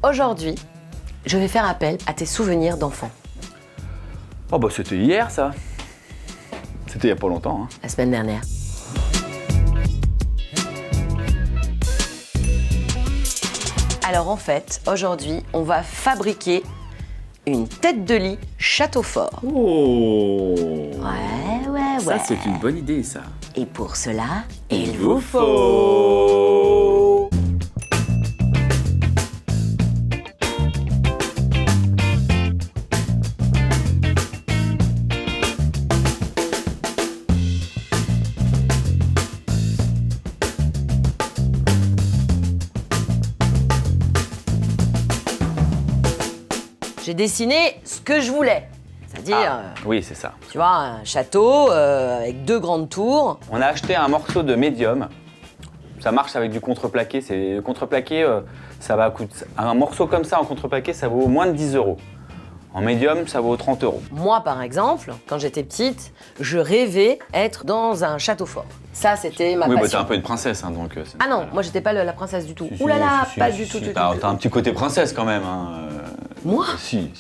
Aujourd'hui, je vais faire appel à tes souvenirs d'enfant. Oh bah c'était hier ça. C'était il y a pas longtemps. Hein. La semaine dernière. Alors en fait, aujourd'hui, on va fabriquer une tête de lit château fort. Oh. Ouais. Ça c'est une bonne idée ça. Et pour cela, il vous faut... J'ai dessiné ce que je voulais. C'est-à-dire, Oui, c'est ça. tu vois, un château avec 2 grandes tours. On a acheté un morceau de médium. Ça marche avec du contreplaqué. Le contreplaqué, ça va coûter... Un morceau comme ça en contreplaqué, ça vaut moins de 10 €. En médium, ça vaut 30 €. Moi, par exemple, quand j'étais petite, je rêvais être dans un château fort. Ça, c'était ma Oui, bah t'es passion. un peu une princesse, hein, donc... Ah non, moi, j'étais pas la princesse du tout. Si, Ouh là là, si, pas si, du si, tout, si, du tout. T'as un petit côté princesse quand même. Hein. Moi Si.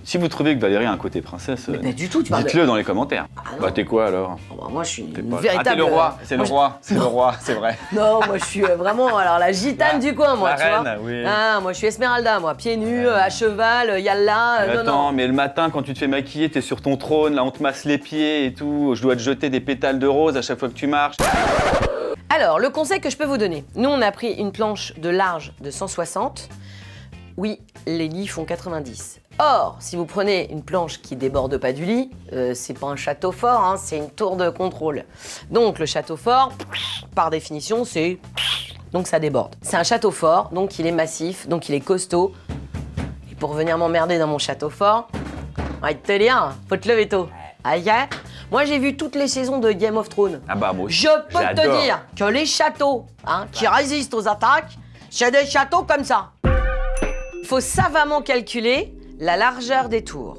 Si vous trouvez que Valérie a un côté princesse, Mais pas du tout, tu parles de... dites-le dans les commentaires. Ah non. Bah t'es quoi alors? Oh, bah, moi, je suis T'es une pas- véritable... Ah t'es le roi, c'est le Moi, roi, c'est le roi, c'est vrai. Non, moi, je suis vraiment, alors, la gitane du coin, moi, la tu vois. reine, oui. Ah, moi, je suis Esmeralda, moi. Pieds nus, à cheval, yalla, Mais non, attends, non. mais le matin quand tu te fais maquiller, t'es sur ton trône, là on te masse les pieds et tout, je dois te jeter des pétales de rose à chaque fois que tu marches. Alors, le conseil que je peux vous donner. Nous, on a pris une planche de large de 160. Oui, les lits font 90. Or, si vous prenez une planche qui déborde pas du lit, c'est pas un château fort, hein, c'est une tour de contrôle. Donc, le château fort, par définition, c'est... Donc, ça déborde. C'est un château fort, donc il est massif, donc il est costaud. Et pour venir m'emmerder dans mon château fort, on va te dire, faut te lever tôt. Aïe, aïe. Moi, j'ai vu toutes les saisons de Game of Thrones. Ah bah moi aussi. Je peux te j'adore. dire que les châteaux qui résistent aux attaques, c'est des châteaux comme ça. Il faut savamment calculer la largeur des tours,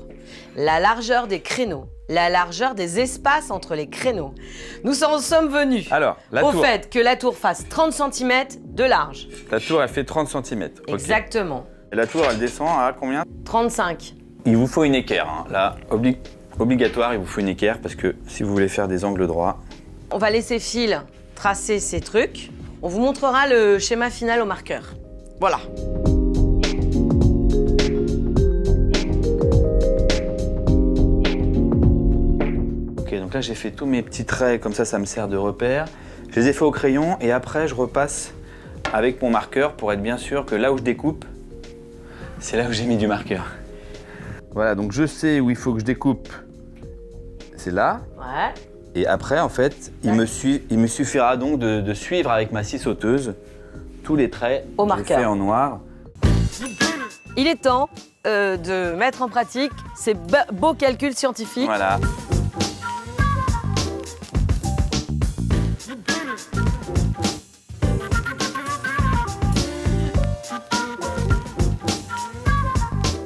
la largeur des créneaux, la largeur des espaces entre les créneaux. Nous en sommes venus Alors, la au tour. fait que la tour fasse 30 cm de large. La tour elle fait 30 cm. Exactement. Et la tour elle descend à combien? 35. Il vous faut une équerre, hein. Là, obligatoire, il vous faut une équerre parce que si vous voulez faire des angles droits. On va laisser Phil tracer ces trucs. On vous montrera le schéma final au marqueur. Voilà. Ok, donc là j'ai fait tous mes petits traits, comme ça me sert de repère. Je les ai fait au crayon et après je repasse avec mon marqueur pour être bien sûr que là où je découpe, c'est là où j'ai mis du marqueur. Voilà, donc je sais où il faut que je découpe. C'est là. Ouais. Et après, en fait, il me suffira donc de suivre avec ma scie sauteuse tous les traits Au que j'ai marqueur. fait en noir. Il est temps de mettre en pratique ces beaux calculs scientifiques. Voilà.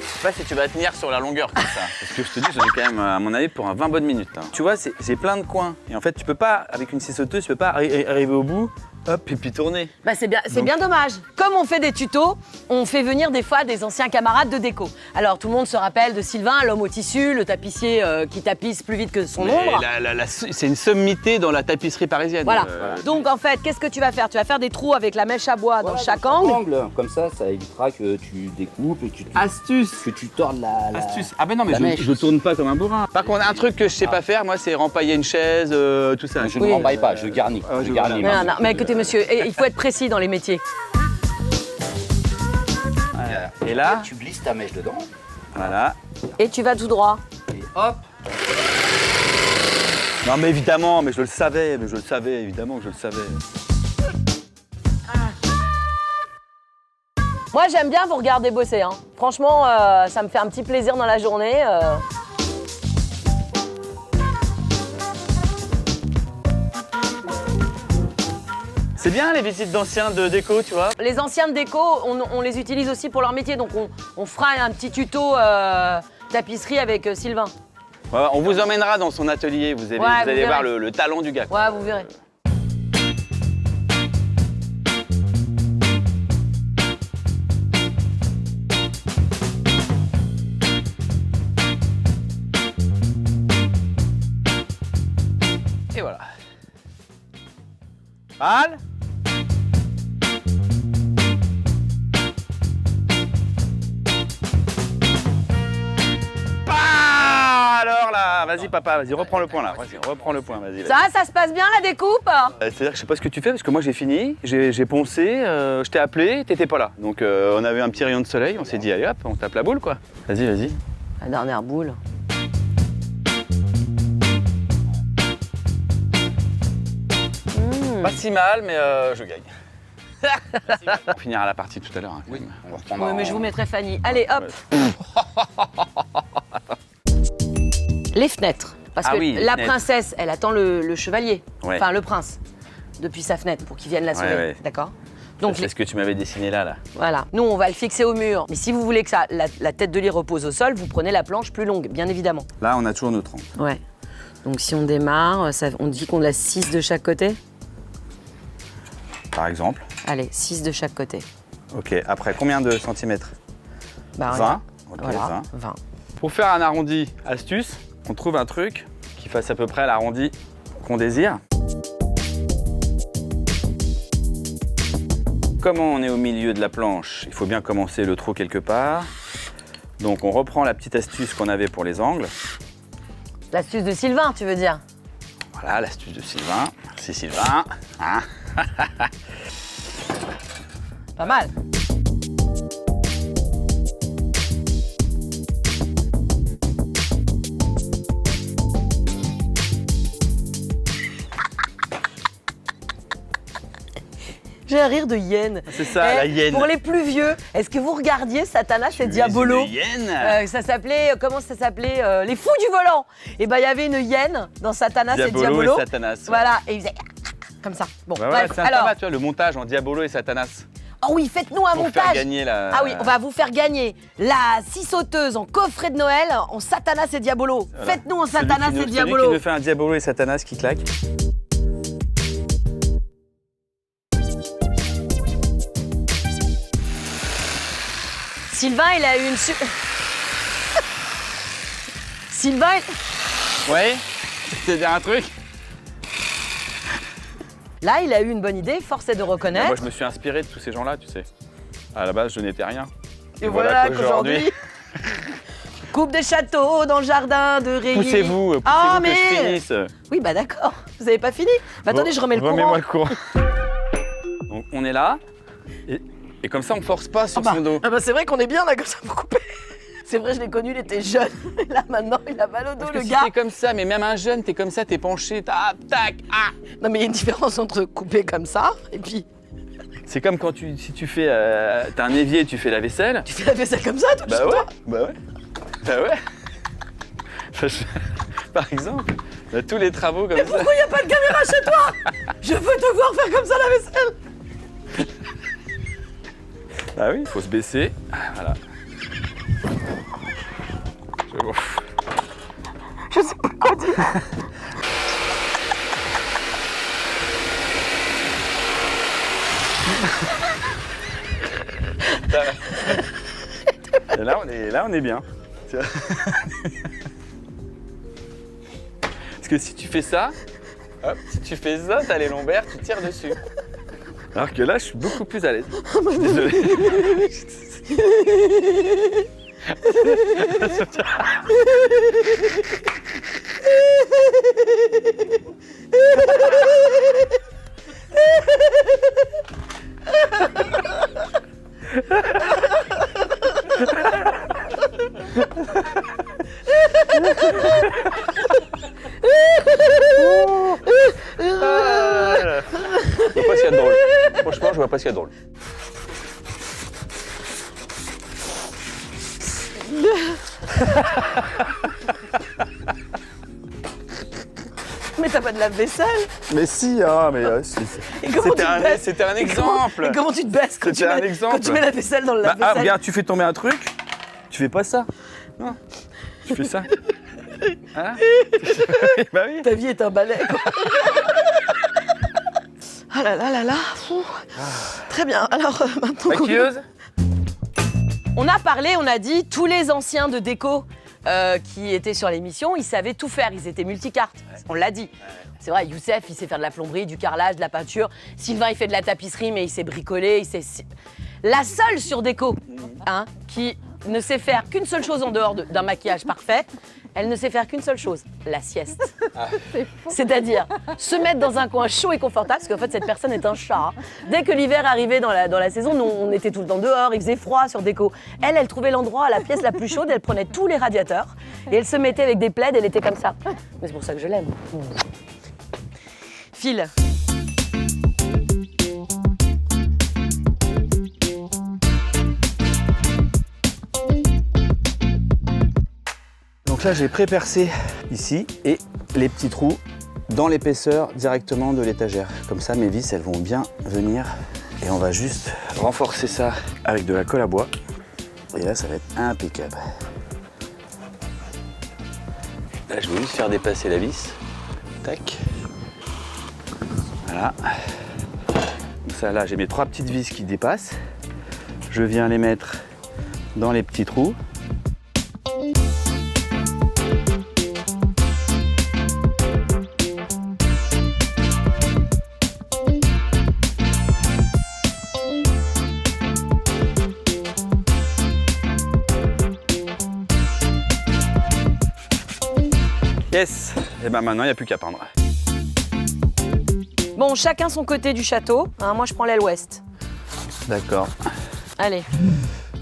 Je sais pas si tu vas tenir sur la longueur comme ça. Parce que je te dis, j'en ai quand même, à mon avis, pour un 20 bonnes minutes. Hein. Tu vois, j'ai plein de coins. Et en fait, tu peux pas, avec une scie sauteuse, tu peux pas arriver au bout, hop, et puis tourner. Bah c'est bien dommage. Comme on fait des tutos, on fait venir des fois des anciens camarades de déco. Alors tout le monde se rappelle de Sylvain, l'homme au tissu, le tapissier qui tapisse plus vite que son ombre. C'est une sommité dans la tapisserie parisienne. Voilà. Donc en fait, qu'est-ce que tu vas faire? Tu vas faire des trous avec la mèche à bois dans chaque angle. Comme ça évitera que tu découpes et que Astuce. tu tordes la... Astuce. Ah ben non, mais la mèche. je tourne pas comme un bourrin. Par contre, un truc que je sais pas faire, moi, c'est rempailler une chaise, tout ça. Je ne m'emballe pas, je garnis. je je garnis. vois. Non, mais écoutez monsieur, il faut être précis dans les métiers. Et là, Tu glisses ta mèche dedans voilà. Et tu vas tout droit. et hop. Non mais évidemment, mais je le savais, évidemment que je le savais. Moi j'aime bien vous regarder bosser. Hein. Franchement, ça me fait un petit plaisir dans la journée. C'est bien les visites d'anciens de déco, tu vois. Les anciens de déco, on les utilise aussi pour leur métier, donc on fera un petit tuto tapisserie avec Sylvain. Ouais, on vous emmènera dans son atelier, vous allez, Ouais, vous allez vous voir verrez. le talent du gars. Ouais, vous verrez. Mal. Ah, alors là, vas-y papa, vas-y, reprends le point là. Vas-y, reprends le point, vas-y. Ça se passe bien la découpe? C'est-à-dire que je sais pas ce que tu fais parce que moi j'ai fini, j'ai poncé, je t'ai appelé, t'étais pas là. Donc on avait un petit rayon de soleil, on s'est dit allez hop, on tape la boule quoi. Vas-y, vas-y. La dernière boule. Pas si mal, mais je gagne. On finira la partie tout à l'heure. Hein, oui, on va reprendre. Oui, mais je vous mettrai Fanny. Allez, hop. Les fenêtres. Parce que oui, les la fenêtres. princesse, elle attend le chevalier. Ouais. Enfin, le prince. Depuis sa fenêtre pour qu'il vienne la sauver. Ouais. D'accord? Donc Donc, c'est ce que tu m'avais dessiné là. voilà. Nous, on va le fixer au mur. Mais si vous voulez que la tête de lit repose au sol, vous prenez la planche plus longue, bien évidemment. Là, on a toujours notre angle. Ouais. Donc, si on démarre, on dit qu'on a 6 de chaque côté. Par exemple. Allez, 6 de chaque côté. Ok, après combien de centimètres? Bah, 20. Ok, voilà, 20. 20. Pour faire un arrondi, astuce, on trouve un truc qui fasse à peu près l'arrondi qu'on désire. Comme on est au milieu de la planche, il faut bien commencer le trou quelque part. Donc on reprend la petite astuce qu'on avait pour les angles. L'astuce de Sylvain, tu veux dire? Voilà l'astuce de Sylvain. C'est Sylvain. Hein. Pas mal. J'ai un rire de hyène. C'est ça, la hyène. Pour les plus vieux, est-ce que vous regardiez Satanas et Diabolo? Une hyène. Ça s'appelait, comment ça s'appelait Les Fous du Volant. Et ben il y avait une hyène dans Satanas et Diabolo. Et Satanas. Ouais. Voilà, et il faisait comme ça. Bon, Bah ouais, bref, c'est alors. pas, tu vois, le montage en Diabolo et Satanas. Oh oui, faites-nous un Pour montage. faire gagner la... Ah oui, on va vous faire gagner la scie sauteuse en coffret de Noël en Satanas et Diabolo. Voilà. Faites-nous en Celui Satanas qui nous- et Diabolo. Celui qui nous fait un Diabolo et Satanas qui claque. Sylvain, il a eu une Sylvain, Ouais. C'est dire un truc. là, il a eu une bonne idée, force est de reconnaître. Moi, je me suis inspiré de tous ces gens-là, tu sais. À la base, je n'étais rien. Et voilà qu'aujourd'hui, coupe des châteaux dans le jardin de Rayé. Poussez-vous, Ah, que je mais finisse. oui, bah d'accord. Vous avez pas fini? Bah, attendez, je remets le courant. Remets-moi le courant. Donc, on est là. Et comme ça, on force pas sur son dos. Ah bah c'est vrai qu'on est bien là comme ça pour couper. C'est vrai, je l'ai connu, il était jeune. Et là maintenant, il a mal au dos, Parce le que si gars. t'es comme ça, mais même un jeune, t'es comme ça, t'es penché, tac, tac, ah. Non mais il y a une différence entre couper comme ça et puis C'est comme quand si tu fais, t'as un évier et tu fais la vaisselle. tu fais la vaisselle comme ça, toi. Bah chez ouais, toi. bah ouais, bah ouais. Par exemple, on a tous les travaux comme ça. Pourquoi il n'y a pas de caméra chez toi? Je veux te voir faire comme ça la vaisselle. Ah oui, il faut se baisser. Ah, voilà. Ouf. Je sais pas quoi dire. Et là, on est bien. Tu vois. Parce que si tu fais ça, hop, si tu fais ça, t'as les lombaires, tu tires dessus. Alors que là, je suis beaucoup plus à l'aise. Je suis désolé. Je vois pas ce qu'il y a de drôle. Franchement, je vois pas ce qu'il y a de drôle. Mais t'as pas de lave-vaisselle. Mais si, ah, mais Et comment tu te baisses? c'était un Et comment- exemple. Et comment tu te baisses quand C'était un exemple. quand tu mets la vaisselle dans le Bah, lave-vaisselle? regarde, tu fais tomber un truc, tu fais pas ça. Non, tu fais ça. Hein? Bah oui. Ta vie est un balai, quoi. Ah là là là là. Ouh. Très bien. Alors maintenant. Maquilleuse? On a parlé, on a dit tous les anciens de déco qui étaient sur l'émission, ils savaient tout faire, ils étaient multicartes, on l'a dit. C'est vrai, Youssef, il sait faire de la plomberie, du carrelage, de la peinture. Sylvain, il fait de la tapisserie, mais il sait bricoler, il sait... La seule sur déco, hein, qui ne sait faire qu'une seule chose en dehors d'un maquillage parfait, elle ne sait faire qu'une seule chose, la sieste. C'est-à-dire se mettre dans un coin chaud et confortable, parce qu'en fait, cette personne est un chat. Hein. Dès que l'hiver arrivait dans la saison, nous, on était tout le temps dehors, il faisait froid sur déco. Elle trouvait l'endroit, la pièce la plus chaude, elle prenait tous les radiateurs et elle se mettait avec des plaids, elle était comme ça. Mais c'est pour ça que je l'aime. Phil. Donc là, j'ai pré-percé ici et les petits trous dans l'épaisseur directement de l'étagère. Comme ça, mes vis, elles vont bien venir. Et on va juste renforcer ça avec de la colle à bois. Et là, ça va être impeccable. Là, je vais juste faire dépasser la vis. Tac. Voilà. Donc ça, là, j'ai mes 3 petites vis qui dépassent. Je viens les mettre dans les petits trous. Yes. Et ben maintenant, il n'y a plus qu'à peindre. Bon, chacun son côté du château. Hein, moi, je prends l'aile ouest. D'accord. Allez.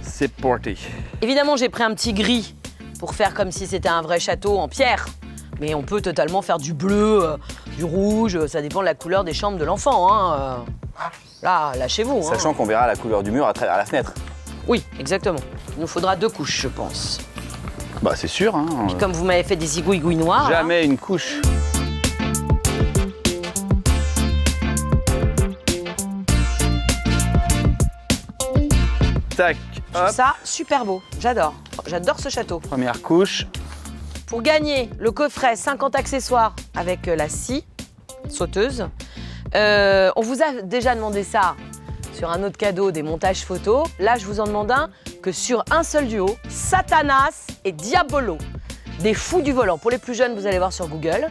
C'est parti. Évidemment, j'ai pris un petit gris pour faire comme si c'était un vrai château en pierre. Mais on peut totalement faire du bleu, du rouge, ça dépend de la couleur des chambres de l'enfant. Hein. Là, lâchez-vous. Sachant qu'on verra la couleur du mur à travers la fenêtre. Oui, exactement. Il nous faudra 2 couches, je pense. Bah c'est sûr. Hein. Puis comme vous m'avez fait des igouigouis noirs. Jamais une couche. Tac, Je trouve hop. ça super beau. J'adore. J'adore ce château. Première couche. Pour gagner le coffret 50 accessoires avec la scie sauteuse, on vous a déjà demandé ça sur un autre cadeau, des montages photos. Là, je vous en demande un que sur un seul duo, Satanas et Diabolo, des fous du volant. Pour les plus jeunes, vous allez voir sur Google.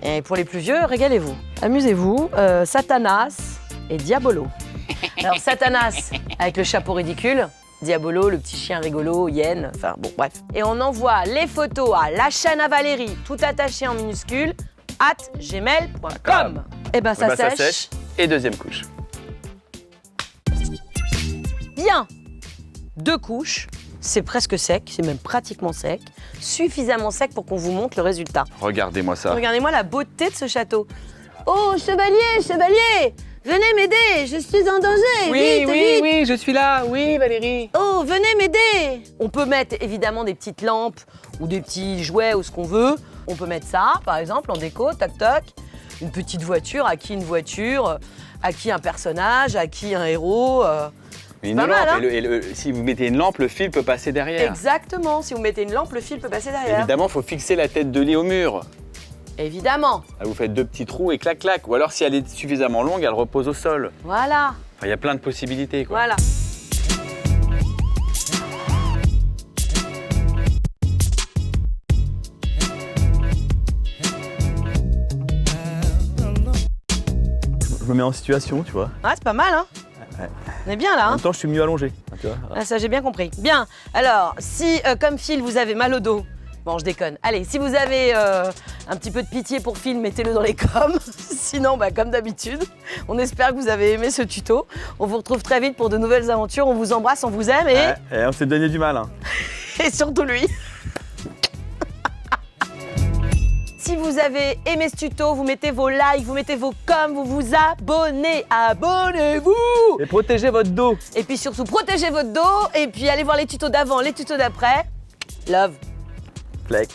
Et pour les plus vieux, régalez-vous. Amusez-vous. Satanas et Diabolo. Alors, Satanas avec le chapeau ridicule. Diabolo, le petit chien rigolo, Yen, enfin bon, bref. Et on envoie les photos à la chaîne à Valérie, tout attaché en minuscule, @gmail.com. Et ben ça sèche. Et deuxième couche. Bien. 2 couches, c'est presque sec, c'est même pratiquement sec, suffisamment sec pour qu'on vous montre le résultat. Regardez-moi ça. Regardez-moi la beauté de ce château. Oh, chevalier, chevalier, venez m'aider, je suis en danger. Vite, vite. oui, je suis là. Oui, Valérie. Oh, venez m'aider. On peut mettre évidemment des petites lampes ou des petits jouets ou ce qu'on veut. On peut mettre ça, par exemple, en déco, toc toc. Une petite voiture, à qui une voiture, à qui un personnage, à qui un héros. Une pas lampe, mal, hein. si vous mettez une lampe, le fil peut passer derrière. Exactement, si vous mettez une lampe, le fil peut passer derrière. Évidemment, il faut fixer la tête de lit au mur. Évidemment. Là, vous faites 2 petits trous et clac clac. Ou alors, si elle est suffisamment longue, elle repose au sol. Voilà, Enfin, il y a plein de possibilités, quoi. voilà. Je me mets en situation, tu vois. Ah, c'est pas mal, hein. Ouais. On est bien là, En hein. même temps, je suis mieux allongé. Tu vois. Ah, ça, j'ai bien compris. Bien. Alors, si, comme Phil, vous avez mal au dos, bon, je déconne. Allez, si vous avez un petit peu de pitié pour Phil, mettez-le dans les coms. Sinon, bah, comme d'habitude, on espère que vous avez aimé ce tuto. On vous retrouve très vite pour de nouvelles aventures. On vous embrasse, on vous aime et, Et on s'est donné du mal. Hein. et surtout lui. Si vous avez aimé ce tuto, vous mettez vos likes, vous mettez vos coms, vous vous abonnez. Abonnez-vous! Et protégez votre dos. Et puis surtout, protégez votre dos et puis allez voir les tutos d'avant, les tutos d'après. Love. Flex.